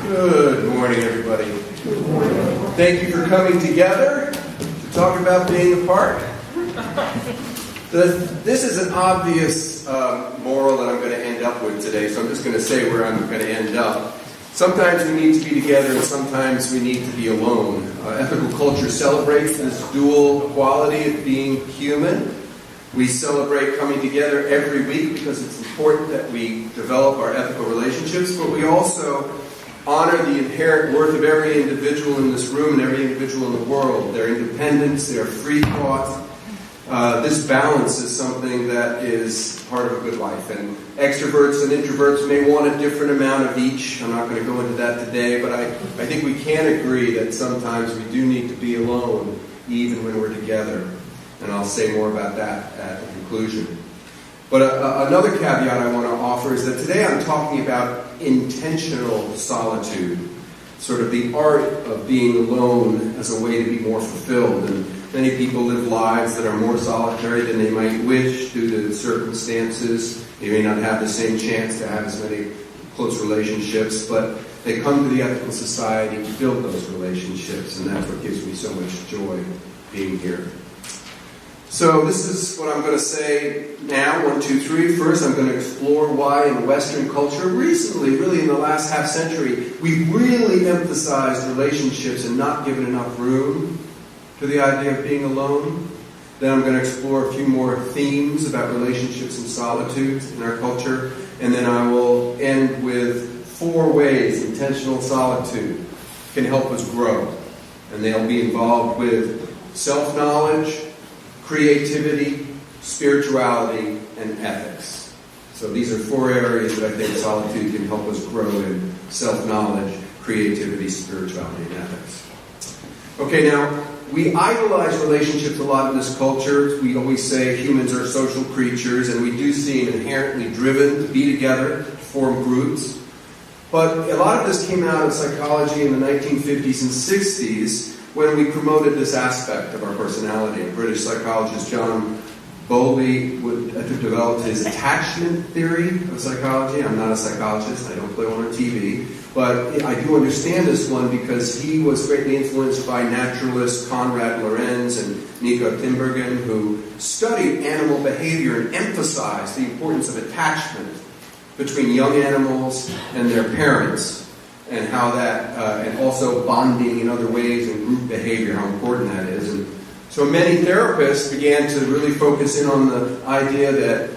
Good morning, everybody. Good morning. Thank you for coming together to talk about being apart. This is an obvious moral that I'm going to end up with today, so I'm just going to say where I'm going to end up. Sometimes we need to be together, and sometimes we need to be alone. Ethical culture celebrates this dual quality of being human. We celebrate coming together every week because it's important that we develop our ethical relationships, but we also honor the inherent worth of every individual in this room and every individual in the world, their independence, their free thought. This balance is something that is part of a good life. And extroverts and introverts may want a different amount of each. I'm not going to go into that today, but I think we can agree that sometimes we do need to be alone, even when we're together. And I'll say more about that at the conclusion. But another caveat I want to offer is that today I'm talking about intentional solitude, sort of the art of being alone as a way to be more fulfilled. And many people live lives that are more solitary than they might wish due to circumstances. They may not have the same chance to have as many close relationships, but they come to the Ethical Society to build those relationships, and that's what gives me so much joy being here. So this is what I'm going to say now, 1, 2, 3. First, I'm going to explore why in Western culture, recently, really in the last half century, we've really emphasized relationships and not given enough room to the idea of being alone. Then I'm going to explore a few more themes about relationships and solitude in our culture. And then I will end with 4 ways intentional solitude can help us grow. And they'll be involved with self-knowledge, creativity, spirituality, and ethics. So these are 4 areas that I think solitude can help us grow in: self-knowledge, creativity, spirituality, and ethics. Okay, now, we idolize relationships a lot in this culture. We always say humans are social creatures, and we do seem inherently driven to be together, to form groups. But a lot of this came out of psychology in the 1950s and 60s, when we promoted this aspect of our personality. A British psychologist, John Bowlby, developed his attachment theory of psychology. I'm not a psychologist, I don't play one on TV, but I do understand this one because he was greatly influenced by naturalists Konrad Lorenz and Nico Tinbergen, who studied animal behavior and emphasized the importance of attachment between young animals and their parents, and how that, and also bonding in other ways and group behavior, how important that is. And so many therapists began to really focus in on the idea that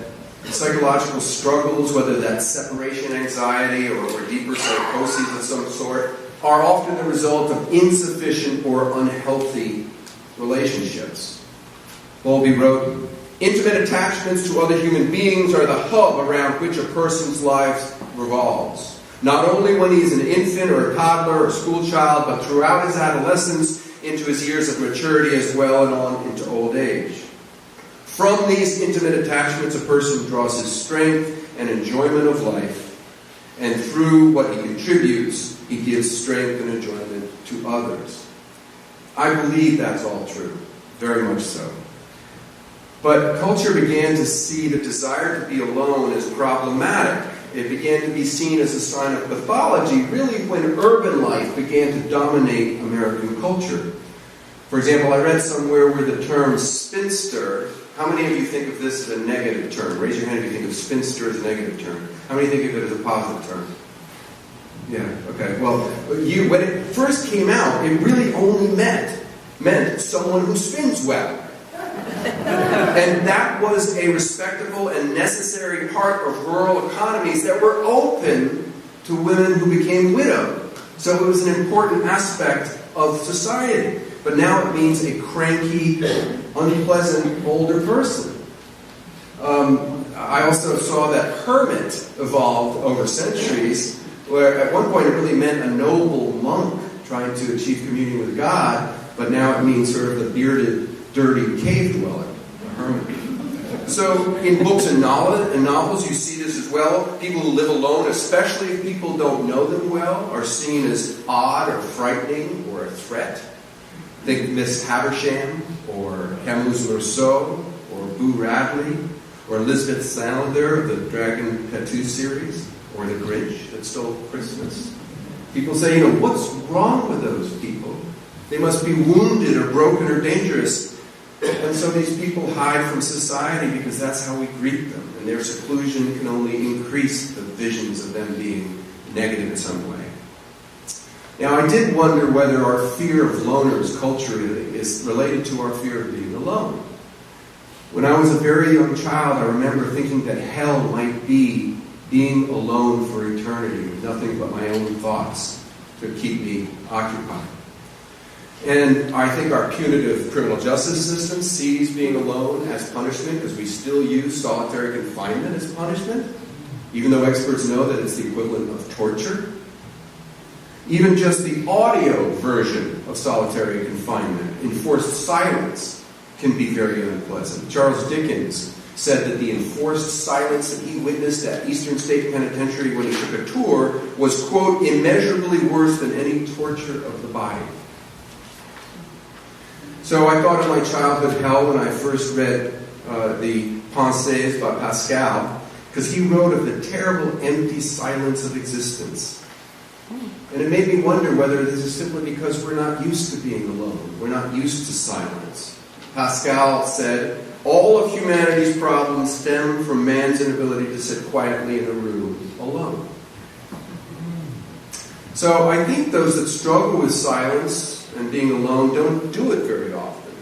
psychological struggles, whether that's separation anxiety or deeper psychoses of some sort, are often the result of insufficient or unhealthy relationships. Bowlby wrote, "Intimate attachments to other human beings are the hub around which a person's life revolves. Not only when he is an infant or a toddler or school child, but throughout his adolescence into his years of maturity as well and on into old age. From these intimate attachments, a person draws his strength and enjoyment of life, and through what he contributes, he gives strength and enjoyment to others." I believe that's all true, very much so. But culture began to see the desire to be alone as problematic. It began to be seen as a sign of pathology, really, when urban life began to dominate American culture. For example, I read somewhere where the term spinster, how many of you think of this as a negative term? Raise your hand if you think of spinster as a negative term. How many think of it as a positive term? Yeah, okay. Well, when it first came out, it really only meant someone who spins well. And that was a respectable and necessary part of rural economies that were open to women who became widowed. So it was an important aspect of society. But now it means a cranky, unpleasant older person. I also saw that hermit evolved over centuries, where at one point it really meant a noble monk trying to achieve communion with God, but now it means sort of the bearded, dirty cave dweller, a hermit. So in books and novels, you see this as well. People who live alone, especially if people don't know them well, are seen as odd or frightening or a threat. Think Miss Havisham, or Camus Rousseau, or Boo Radley, or Elizabeth Salander of the Dragon Tattoo series, or The Grinch That Stole Christmas. People say, what's wrong with those people? They must be wounded or broken or dangerous. And so these people hide from society because that's how we greet them. And their seclusion can only increase the visions of them being negative in some way. Now, I did wonder whether our fear of loners culturally is related to our fear of being alone. When I was a very young child, I remember thinking that hell might be being alone for eternity, with nothing but my own thoughts to keep me occupied. And I think our punitive criminal justice system sees being alone as punishment, because we still use solitary confinement as punishment, even though experts know that it's the equivalent of torture. Even just the audio version of solitary confinement, enforced silence, can be very unpleasant. Charles Dickens said that the enforced silence that he witnessed at Eastern State Penitentiary when he took a tour was, quote, immeasurably worse than any torture of the body. So I thought of my childhood hell when I first read the Pensées by Pascal, because he wrote of the terrible empty silence of existence. And it made me wonder whether this is simply because we're not used to being alone. We're not used to silence. Pascal said, all of humanity's problems stem from man's inability to sit quietly in a room alone. So I think those that struggle with silence and being alone don't do it very often.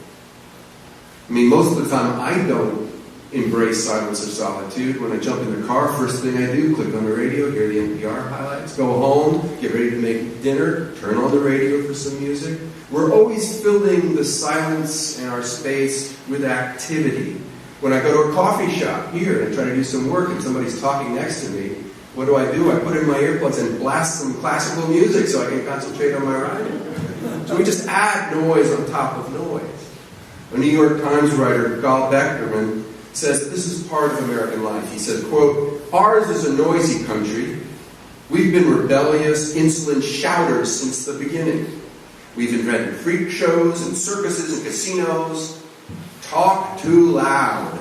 I mean, most of the time I don't embrace silence or solitude. When I jump in the car, first thing I do, click on the radio, hear the NPR highlights, go home, get ready to make dinner, turn on the radio for some music. We're always filling the silence in our space with activity. When I go to a coffee shop here and try to do some work and somebody's talking next to me, what do? I put in my earplugs and blast some classical music so I can concentrate on my writing. So we just add noise on top of noise. A New York Times writer, Gal Beckerman, says that this is part of American life. He said, quote, ours is a noisy country. We've been rebellious, insolent shouters since the beginning. We've invented freak shows and circuses and casinos. Talk too loud.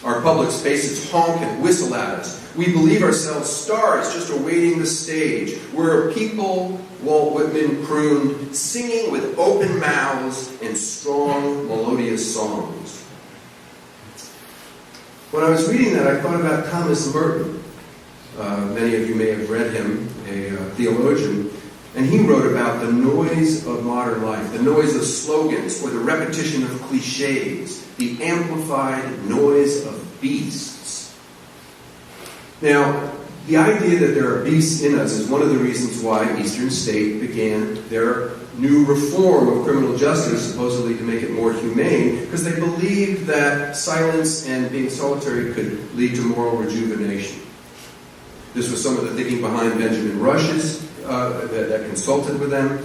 Our public spaces honk and whistle at us. We believe ourselves stars just awaiting the stage. We're a people, Walt Whitman crooned, singing with open mouths and strong, melodious songs. When I was reading that, I thought about Thomas Merton. Many of you may have read him, a theologian. And he wrote about the noise of modern life, the noise of slogans, or the repetition of cliches, the amplified noise of beasts. Now, the idea that there are beasts in us is one of the reasons why Eastern State began their new reform of criminal justice, supposedly to make it more humane, because they believed that silence and being solitary could lead to moral rejuvenation. This was some of the thinking behind Benjamin Rush's that consulted with them.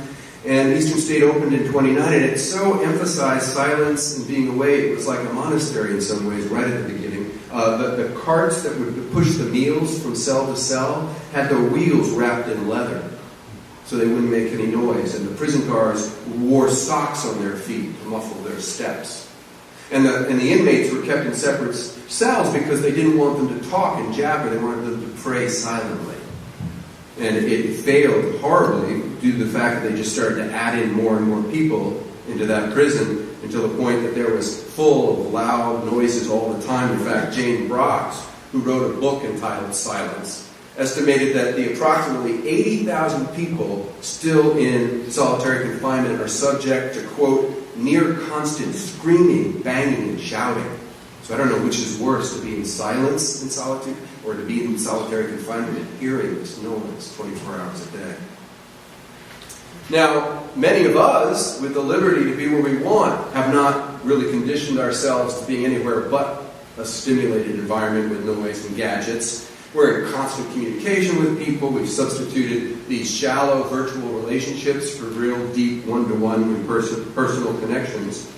And Eastern State opened in 1929, and it so emphasized silence and being away, it was like a monastery in some ways, right at the beginning. The carts that would push the meals from cell to cell had the wheels wrapped in leather, so they wouldn't make any noise. And the prison guards wore socks on their feet to muffle their steps. And the inmates were kept in separate cells because they didn't want them to talk and jabber. They wanted them to pray silently. And it failed horribly due to the fact that they just started to add in more and more people into that prison until the point that there was full of loud noises all the time. In fact, Jane Brox, who wrote a book entitled Silence, estimated that the approximately 80,000 people still in solitary confinement are subject to, quote, near constant screaming, banging, and shouting. So I don't know which is worse, to be in silence in solitude or to be in solitary confinement and hearing this noise 24 hours a day. Now, many of us, with the liberty to be where we want, have not really conditioned ourselves to being anywhere but a stimulated environment with noise and gadgets. We're in constant communication with people. We've substituted these shallow virtual relationships for real deep one-to-one and personal connections.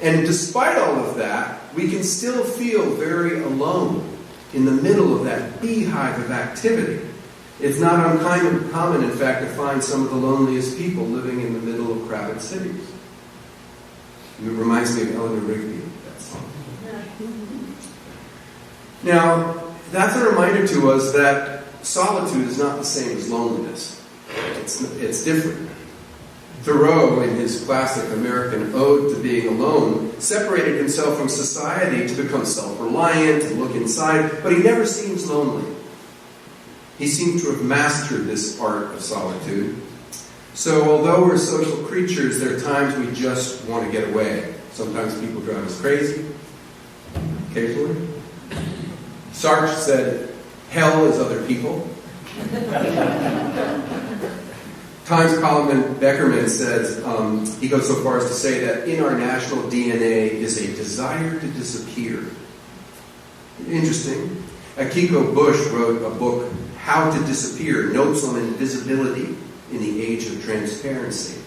And despite all of that, we can still feel very alone in the middle of that beehive of activity. It's not uncommon, in fact, to find some of the loneliest people living in the middle of crowded cities. It reminds me of Eleanor Rigby, that song. Now, that's a reminder to us that solitude is not the same as loneliness. It's different. Thoreau, in his classic American Ode to Being Alone, separated himself from society to become self-reliant and look inside, but he never seems lonely. He seemed to have mastered this art of solitude. So although we're social creatures, there are times we just want to get away. Sometimes people drive us crazy. Occasionally. Sartre said, hell is other people. Times columnist Beckerman says, he goes so far as to say that in our national DNA is a desire to disappear. Interesting. Akiko Bush wrote a book, How to Disappear, Notes on Invisibility in the Age of Transparency.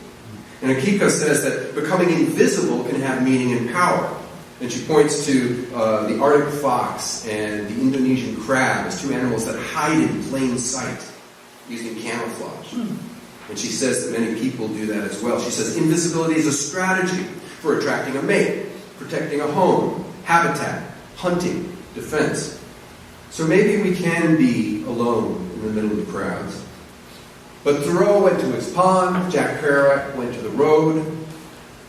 And Akiko says that becoming invisible can have meaning and power. And she points to the Arctic fox and the Indonesian crab as two animals that hide in plain sight using camouflage. And she says that many people do that as well. She says invisibility is a strategy for attracting a mate, protecting a home, habitat, hunting, defense. So maybe we can be alone in the middle of the crowds. But Thoreau went to his pond, Jack Kerouac went to the road,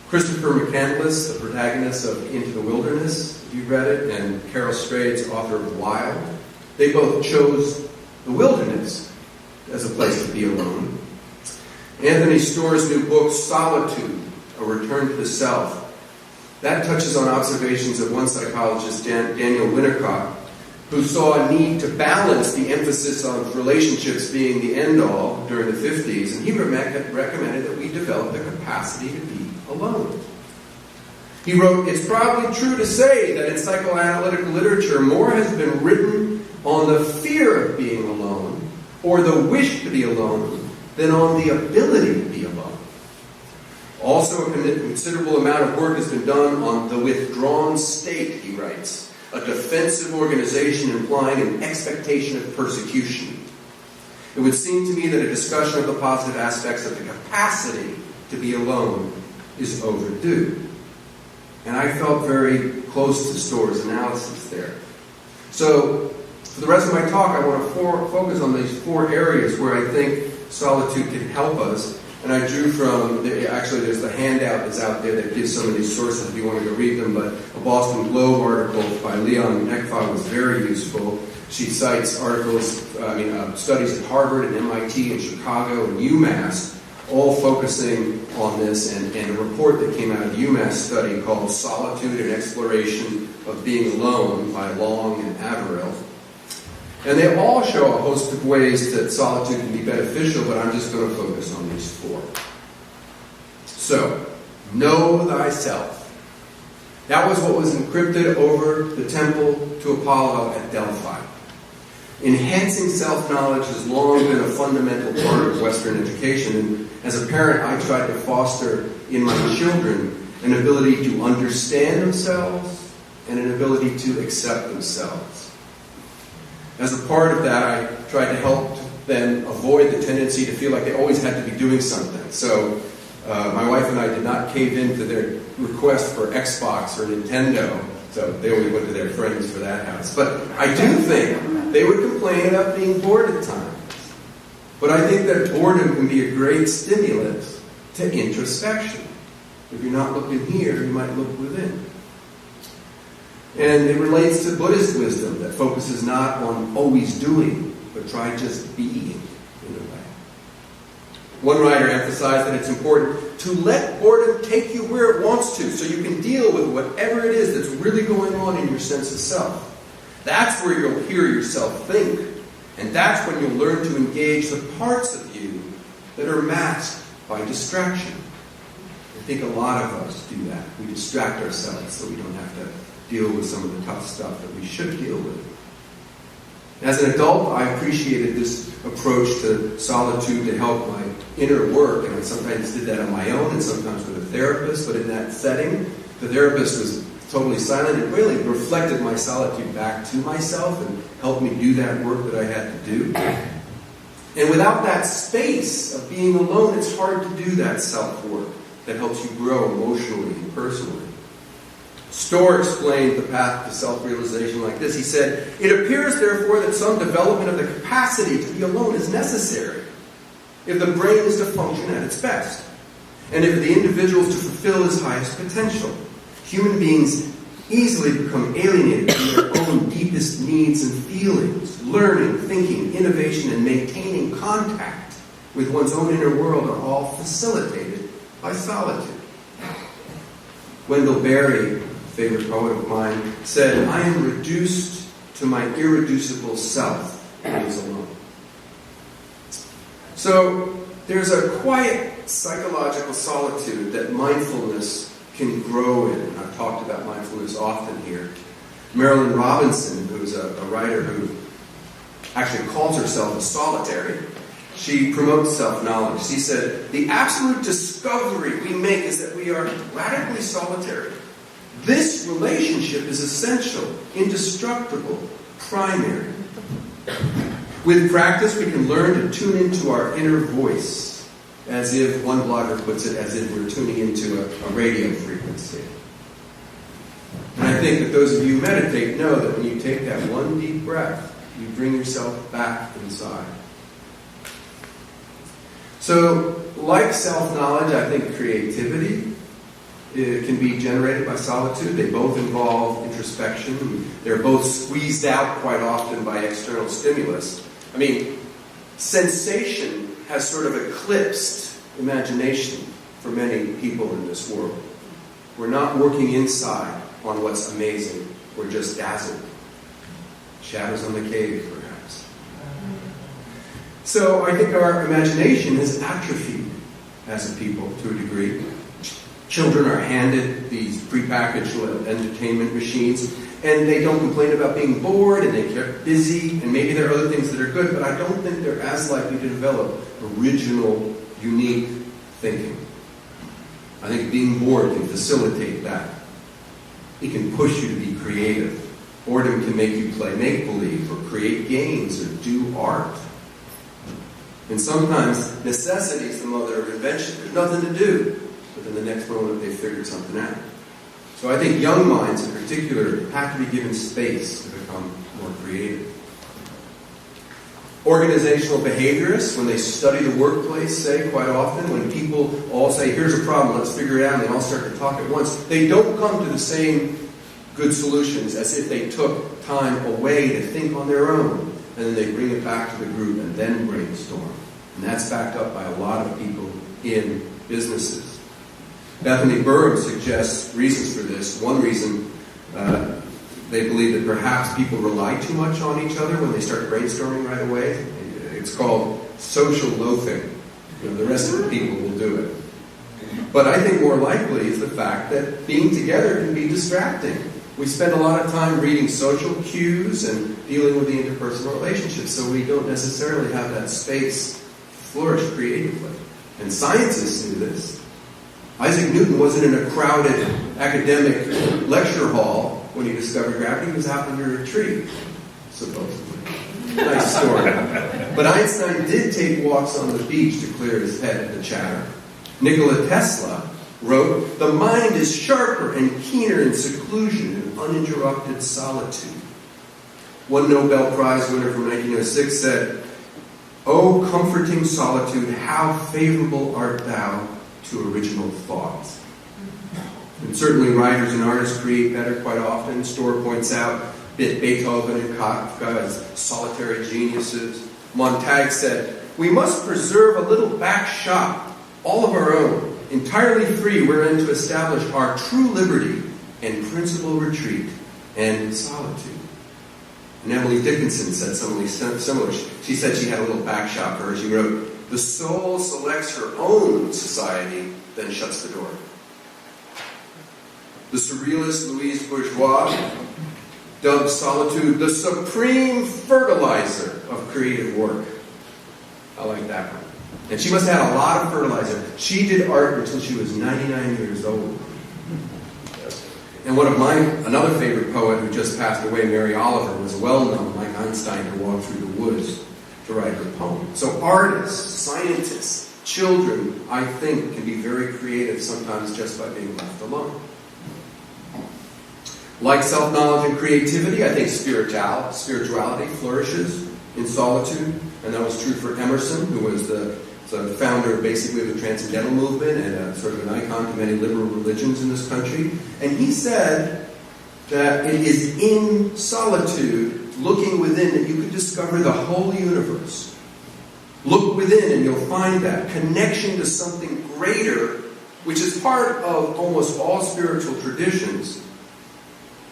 Christopher McCandless, the protagonist of Into the Wilderness, if you've read it, and Carol Strayed's author of Wild, they both chose the wilderness as a place to be alone. Anthony Storr's new book, Solitude, A Return to the Self, that touches on observations of one psychologist, Daniel Winnicott, who saw a need to balance the emphasis on relationships being the end-all during the 50s, and he recommended that we develop the capacity to be alone. He wrote, it's probably true to say that in psychoanalytic literature, more has been written on the fear of being alone, or the wish to be alone, than on the ability to be alone. Also, a considerable amount of work has been done on the withdrawn state, he writes, a defensive organization implying an expectation of persecution. It would seem to me that a discussion of the positive aspects of the capacity to be alone is overdue. And I felt very close to Storr's analysis there. So, for the rest of my talk, I want to focus on these four areas where I think solitude can help us. And I drew from, actually there's the handout that's out there that gives some of these sources if you want to go read them, but a Boston Globe article by Leon Ekfa was very useful. She cites studies at Harvard and MIT and Chicago and UMass, all focusing on this, and a report that came out of the UMass study called Solitude and Exploration of Being Alone by Long and Averill. And they all show a host of ways that solitude can be beneficial, but I'm just going to focus on these four. So, know thyself. That was what was encrypted over the temple to Apollo at Delphi. Enhancing self-knowledge has long been a fundamental part of Western education, and as a parent, I tried to foster in my children an ability to understand themselves and an ability to accept themselves. As a part of that, I tried to help them avoid the tendency to feel like they always had to be doing something. So my wife and I did not cave in to their request for Xbox or Nintendo, so they always went to their friends for that house. But I do think they would complain about being bored at times. But I think that boredom can be a great stimulus to introspection. If you're not looking here, you might look within. And it relates to Buddhist wisdom that focuses not on always doing, but try just being in a way. One writer emphasized that it's important to let boredom take you where it wants to, so you can deal with whatever it is that's really going on in your sense of self. That's where you'll hear yourself think, and that's when you'll learn to engage the parts of you that are masked by distraction. I think a lot of us do that. We distract ourselves so we don't have to deal with some of the tough stuff that we should deal with. As an adult, I appreciated this approach to solitude to help my inner work, and I sometimes did that on my own and sometimes with a therapist, but in that setting, the therapist was totally silent. It really reflected my solitude back to myself and helped me do that work that I had to do. And without that space of being alone, it's hard to do that self-work that helps you grow emotionally and personally. Storr explained the path to self-realization like this. He said, "It appears, therefore, that some development of the capacity to be alone is necessary. if the brain is to function at its best, and if the individual is to fulfill his highest potential. Human beings easily become alienated from their own deepest needs and feelings. Learning, thinking, innovation, and maintaining contact with one's own inner world are all facilitated by solitude. Wendell Berry, a favorite poet of mine, said, "I am reduced to my irreducible self when he is alone." So there's a quiet psychological solitude that mindfulness can grow in. I've talked about mindfulness often here. Marilyn Robinson, who's a writer who actually calls herself a solitary, she promotes self-knowledge. She said, "The absolute discovery we make is that we are radically solitary. This relationship is essential, indestructible, primary. With practice, we can learn to tune into our inner voice, as if, one blogger puts it, as if we're tuning into a radio frequency." And I think that those of you who meditate know that when you take that one deep breath, you bring yourself back inside. So, like self-knowledge, I think creativity can be generated by solitude. They both involve introspection. They're both squeezed out quite often by external stimulus. I mean, sensation has sort of eclipsed imagination for many people in this world. We're not working inside on what's amazing. We're just dazzled. Shadows on the cave, perhaps. So I think our imagination is atrophied as a people to a degree. Children are handed these prepackaged entertainment machines, and they don't complain about being bored, and they get busy, and maybe there are other things that are good, but I don't think they're as likely to develop original, unique thinking. I think being bored can facilitate that. It can push you to be creative. Boredom can make you play make-believe, or create games, or do art. And sometimes necessity is the mother of invention. There's nothing to do. But then the next moment they figured something out. So I think young minds in particular have to be given space to become more creative. Organizational behaviorists, when they study the workplace, say quite often, when people all say, "Here's a problem, let's figure it out," and they all start to talk at once, they don't come to the same good solutions as if they took time away to think on their own, and then they bring it back to the group and then brainstorm. And that's backed up by a lot of people in businesses. Bethany Burham suggests reasons for this. One reason, they believe that perhaps people rely too much on each other when they start brainstorming right away. It's called social loafing. The rest of the people will do it. But I think more likely is the fact that being together can be distracting. We spend a lot of time reading social cues and dealing with the interpersonal relationships, so we don't necessarily have that space to flourish creatively. And scientists knew this. Isaac Newton wasn't in a crowded academic lecture hall when he discovered gravity. He was out under a tree, supposedly. Nice story. But Einstein did take walks on the beach to clear his head of the chatter. Nikola Tesla wrote, "The mind is sharper and keener in seclusion and uninterrupted solitude." One Nobel Prize winner from 1906 said, "O comforting solitude, how favorable art thou to original thoughts." And certainly writers and artists create better quite often. Storr points out Beethoven and Kafka as solitary geniuses. Montag said, "We must preserve a little back shop, all of our own, entirely free, wherein to establish our true liberty and principal retreat and solitude." And Emily Dickinson said something similar. She said she had a little back shop for her. She wrote, "The soul selects her own society, then shuts the door." The surrealist Louise Bourgeois dubbed solitude the supreme fertilizer of creative work. I like that one. And she must have had a lot of fertilizer. She did art until she was 99 years old. And another favorite poet who just passed away, Mary Oliver, was well known, like Einstein, to walk through the woods to write her poem. So artists, scientists, children, I think, can be very creative sometimes just by being left alone. Like self-knowledge and creativity, I think spirituality flourishes in solitude. And that was true for Emerson, who was the So the founder basically of the Transcendental Movement and a sort of an icon to many liberal religions in this country. And he said that it is in solitude, looking within, that you could discover the whole universe. Look within and you'll find that connection to something greater, which is part of almost all spiritual traditions,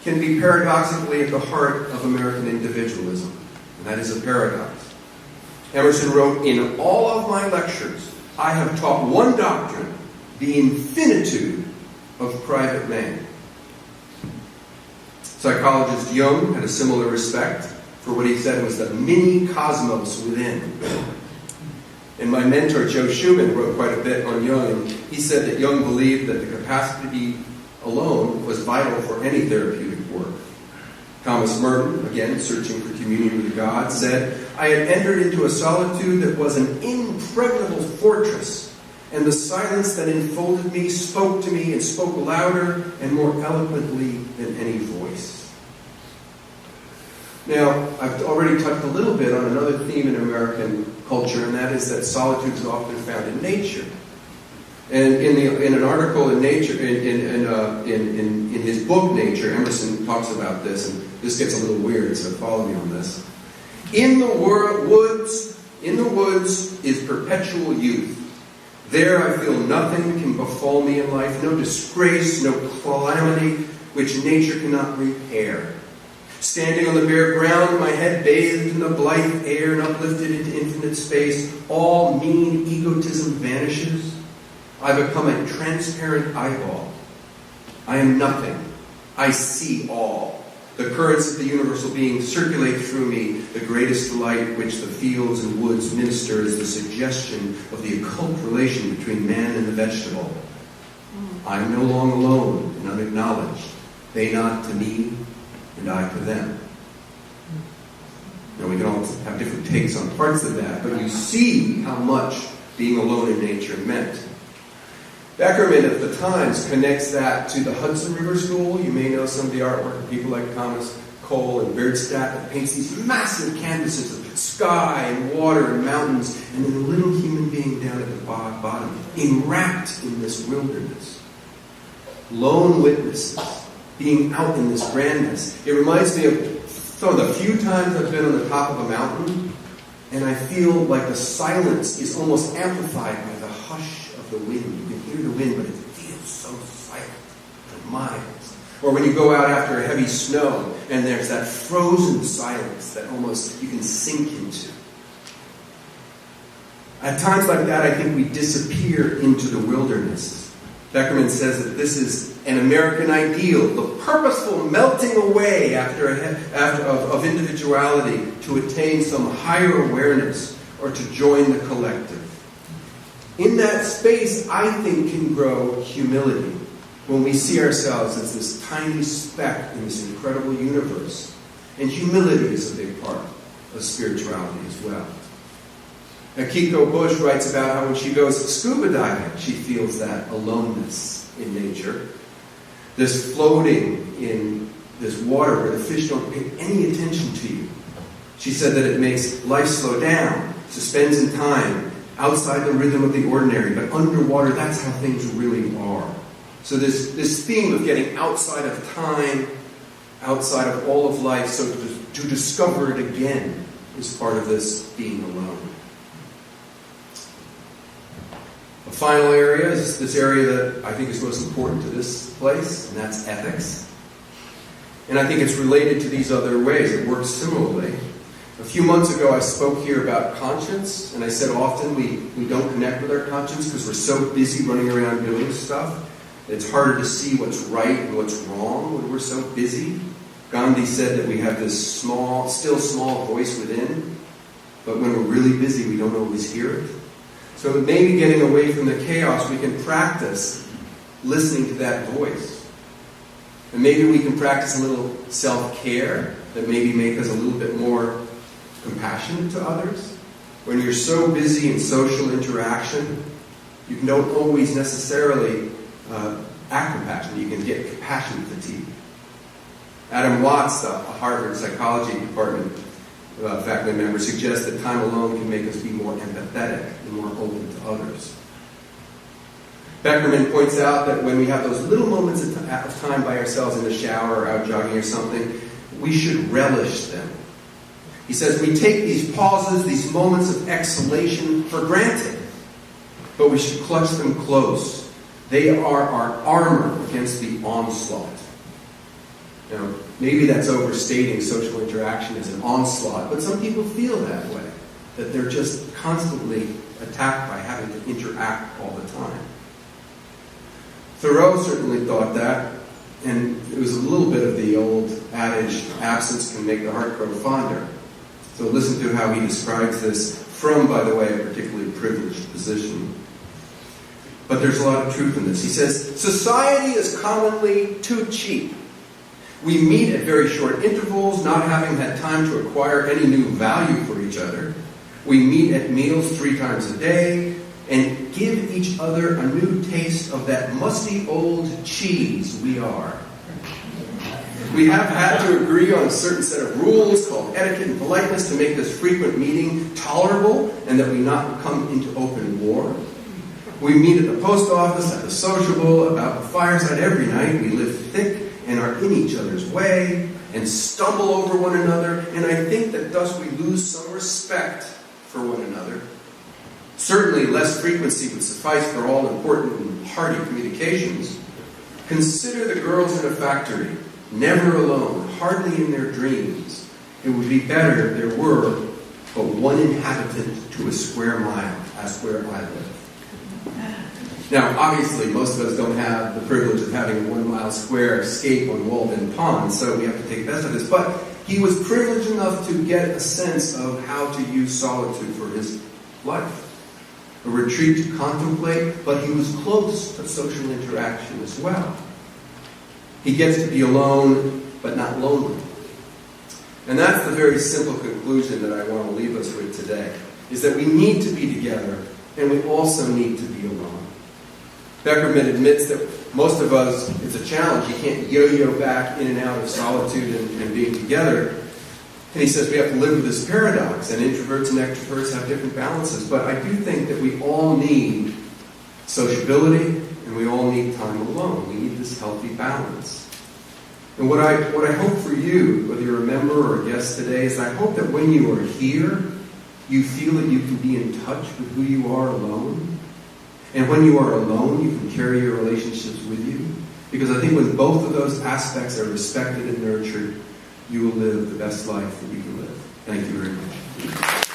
can be paradoxically at the heart of American individualism. And that is a paradox. Emerson wrote, "In all of my lectures, I have taught one doctrine, the infinitude of private man." Psychologist Jung had a similar respect for what he said was the mini cosmos within. And my mentor, Joe Schumann, wrote quite a bit on Jung, and he said that Jung believed that the capacity to be alone was vital for any therapeutic work. Thomas Merton, again searching for communion with God, said, "I had entered into a solitude that was an impregnable fortress, and the silence that enfolded me spoke to me and spoke louder and more eloquently than any voice." Now, I've already touched a little bit on another theme in American culture, and that is that solitude is often found in nature. And in an article in Nature, in his book Nature, Emerson talks about this, and this gets a little weird, so follow me on this. In the woods is perpetual youth. There I feel nothing can befall me in life, no disgrace, no calamity which nature cannot repair. Standing on the bare ground, my head bathed in the blithe air and uplifted into infinite space, all mean egotism vanishes. I become a transparent eyeball. I am nothing. I see all. The currents of the universal being circulate through me. The greatest delight which the fields and woods minister is the suggestion of the occult relation between man and the vegetable. I am no longer alone and unacknowledged. They nod to me, and I to them. Now we can all have different takes on parts of that, but you see how much being alone in nature meant. Beckerman at the Times connects that to the Hudson River School. You may know some of the artwork of people like Thomas Cole and Bairdstadt that paints these massive canvases of sky and water and mountains, and then a little human being down at the bottom, enwrapped in this wilderness. Lone witnesses, being out in this grandness. It reminds me of some of the few times I've been on the top of a mountain, and I feel like the silence is almost amplified by the hush of the wind. You can hear the wind, but it feels so silent for miles. Or when you go out after a heavy snow, and there's that frozen silence that almost you can sink into. At times like that, I think we disappear into the wilderness. Beckerman says that this is an American ideal, the purposeful melting away of individuality to attain some higher awareness or to join the collective. In that space, I think, can grow humility when we see ourselves as this tiny speck in this incredible universe. And humility is a big part of spirituality as well. Now, Kiko Bush writes about how when she goes scuba diving, she feels that aloneness in nature. This floating in this water where the fish don't pay any attention to you. She said that it makes life slow down, suspends in time, outside the rhythm of the ordinary, but underwater, that's how things really are. So this theme of getting outside of time, outside of all of life, so to discover it again is part of this being alone. A final area is this area that I think is most important to this place, and that's ethics. And I think it's related to these other ways. It works similarly. A few months ago, I spoke here about conscience, and I said often we don't connect with our conscience because we're so busy running around doing stuff. It's harder to see what's right and what's wrong when we're so busy. Gandhi said that we have this still small voice within, but when we're really busy, we don't always hear it. So maybe getting away from the chaos, we can practice listening to that voice. And maybe we can practice a little self-care that maybe make us a little bit more compassionate to others. When you're so busy in social interaction, you don't always necessarily act compassionate. You can get compassion fatigue. Adam Watts, a Harvard psychology department faculty member, suggests that time alone can make us be more empathetic and more open to others. Beckerman points out that when we have those little moments of time by ourselves in the shower or out jogging or something, we should relish them. He says we take these pauses, these moments of exhalation for granted, but we should clutch them close. They are our armor against the onslaught. Now, maybe that's overstating social interaction as an onslaught, but some people feel that way, that they're just constantly attacked by having to interact all the time. Thoreau certainly thought that, and it was a little bit of the old adage, absence can make the heart grow fonder. So listen to how he describes this from, by the way, a particularly privileged position. But there's a lot of truth in this. He says, society is commonly too cheap. We meet at very short intervals, not having had time to acquire any new value for each other. We meet at meals 3 times a day and give each other a new taste of that musty old cheese we are. We have had to agree on a certain set of rules called etiquette and politeness to make this frequent meeting tolerable and that we not come into open war. We meet at the post office, at the sociable, about the fireside every night. We live thick and are in each other's way and stumble over one another, and I think that thus we lose some respect for one another. Certainly less frequency would suffice for all important and hearty communications. Consider the girls in a factory, never alone, hardly in their dreams. It would be better if there were but one inhabitant to a square mile, as where I live. Now, obviously, most of us don't have the privilege of having a 1 mile square escape on Walden Pond, so we have to take best of this. But he was privileged enough to get a sense of how to use solitude for his life. A retreat to contemplate, but he was close to social interaction as well. He gets to be alone, but not lonely. And that's the very simple conclusion that I want to leave us with today, is that we need to be together, and we also need to be alone. Beckerman admits that most of us, it's a challenge. You can't yo-yo back in and out of solitude and being together. And he says we have to live with this paradox, and introverts and extroverts have different balances. But I do think that we all need sociability, and we all need time alone. We need this healthy balance. And what I hope for you, whether you're a member or a guest today, is I hope that when you are here, you feel that you can be in touch with who you are alone. And when you are alone, you can carry your relationships with you. Because I think when both of those aspects are respected and nurtured, you will live the best life that you can live. Thank you very much.